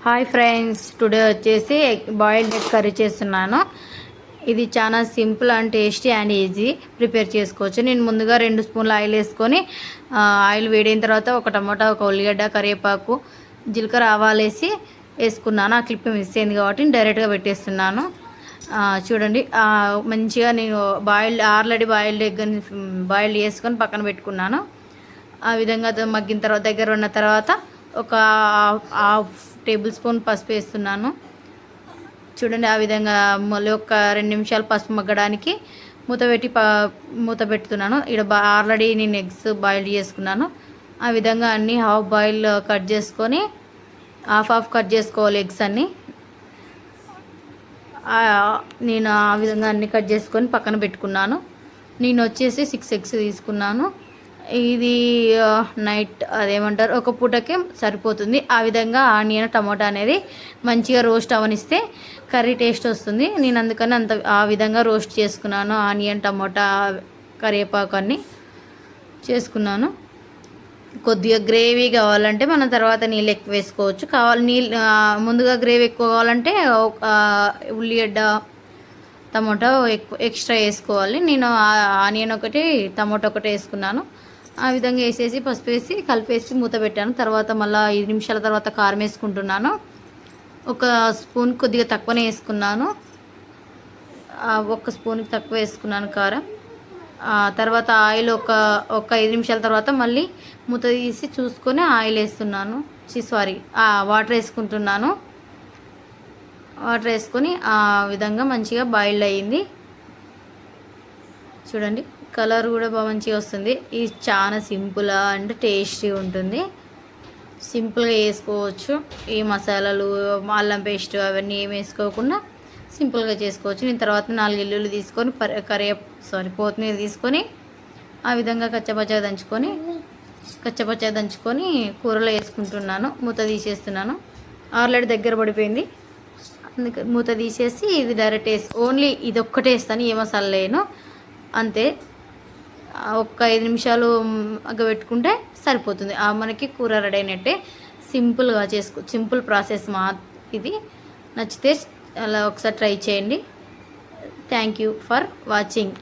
Hi friends, today వచ్చేసి boiled egg curry చేస్తున్నాను. ఇది చాలా simple and tasty and easy prepare చేసుకోవచ్చు. నేను ముందుగా 2 స్పూన్ల ఆయిల్ వేసుకొని ఆయిల్ వేడైన తర్వాత ఒక టమాటా, ఒక ఉల్లిగడ్డ, కరివేపాకు, జీలకర్ర, ఆవాలు వేసుకున్నాను. ఆ క్లిప్ మిస్ అయింది కాబట్టి డైరెక్ట్గా పెట్టేస్తున్నాను. చూడండి, మంచిగా నేను ఆల్రెడీ బాయిల్డ్ ఎగ్ బాయిల్డ్ చేసుకొని పక్కన పెట్టుకున్నాను. ఆ విధంగా మగ్గిన తర్వాత దగ్గర ఉన్న తర్వాత ఒక హాఫ్ టేబుల్ స్పూన్ పసుపు వేస్తున్నాను. చూడండి, ఆ విధంగా మళ్ళీ ఒక 2 నిమిషాలు పసుపు మగ్గడానికి మూత పెడుతున్నాను. ఇక్కడ ఆల్రెడీ నేను ఎగ్స్ బాయిల్ చేసుకున్నాను. ఆ విధంగా అన్నీ హాఫ్ బాయిల్ కట్ చేసుకొని హాఫ్ కట్ చేసుకోవాలి ఎగ్స్ అన్నీ. నేను ఆ విధంగా అన్నీ కట్ చేసుకొని పక్కన పెట్టుకున్నాను. నేను వచ్చేసి 6 ఎగ్స్ తీసుకున్నాను. ఇది నైట్ అదేమంటారు, ఒక పూటకే సరిపోతుంది. ఆ విధంగా ఆనియన్, టమాటా అనేది మంచిగా రోస్ట్ అవనిస్తే కర్రీ టేస్ట్ వస్తుంది. నేను అందుకని ఆ విధంగా రోస్ట్ చేసుకున్నాను. ఆనియన్, టమాటా, కరివేపాకు అన్నీ చేసుకున్నాను. కొద్దిగా గ్రేవీ కావాలంటే మనం తర్వాత నీళ్ళు ఎక్కువ వేసుకోవచ్చు. ముందుగా గ్రేవీ ఎక్కువ కావాలంటే ఉల్లిగడ్డ, టమాటా ఎక్స్ట్రా వేసుకోవాలి. నేను ఆనియన్ ఒకటి, టమాటా ఒకటి వేసుకున్నాను. ఆ విధంగా వేసేసి పసుపు వేసి కలిపేసి మూత పెట్టాను. తర్వాత మళ్ళీ 5 నిమిషాల తర్వాత కారం వేసుకుంటున్నాను. ఒక స్పూన్ కొద్దిగా తక్కువనే వేసుకున్నాను. 1 స్పూన్కి తక్కువ వేసుకున్నాను కారం. తర్వాత ఆయిల్ ఒక 5 నిమిషాల తర్వాత మళ్ళీ మూత తీసి చూసుకొని ఆయిల్ వేస్తున్నాను. వాటర్ వేసుకుంటున్నాను. వాటర్ వేసుకొని ఆ విధంగా మంచిగా బాయిల్డ్ అయ్యింది. చూడండి, కలర్ కూడా బాగా మంచిగా వస్తుంది. ఇది చాలా సింపుల్ అండ్ టేస్టీ ఉంటుంది. సింపుల్గా వేసుకోవచ్చు. ఈ మసాలాలు, అల్లం పేస్ట్ అవన్నీ ఏమి వేసుకోకుండా సింపుల్గా చేసుకోవచ్చు. నేను తర్వాత 4 ఎల్లుల్లి తీసుకొని కొత్తిమీర తీసుకొని ఆ విధంగా కచ్చపచ్చగా దంచుకొని కూరలో వేసుకుంటున్నాను. మూత తీసేస్తున్నాను. ఆల్రెడీ దగ్గర పడిపోయింది. అందుకే మూత తీసేసి ఇది డైరెక్ట్ ఓన్లీ ఇది ఒక్కటే వేస్తాను, ఏ మసాలా లేను, అంతే. ఒక 5 నిమిషాలు పెట్టుకుంటే సరిపోతుంది. మనకి కూర రెడీ అయినట్టే. సింపుల్గా సింపుల్ ప్రాసెస్ ఇది. నచ్చితే అలా ఒకసారి ట్రై చేయండి. Thank you for watching.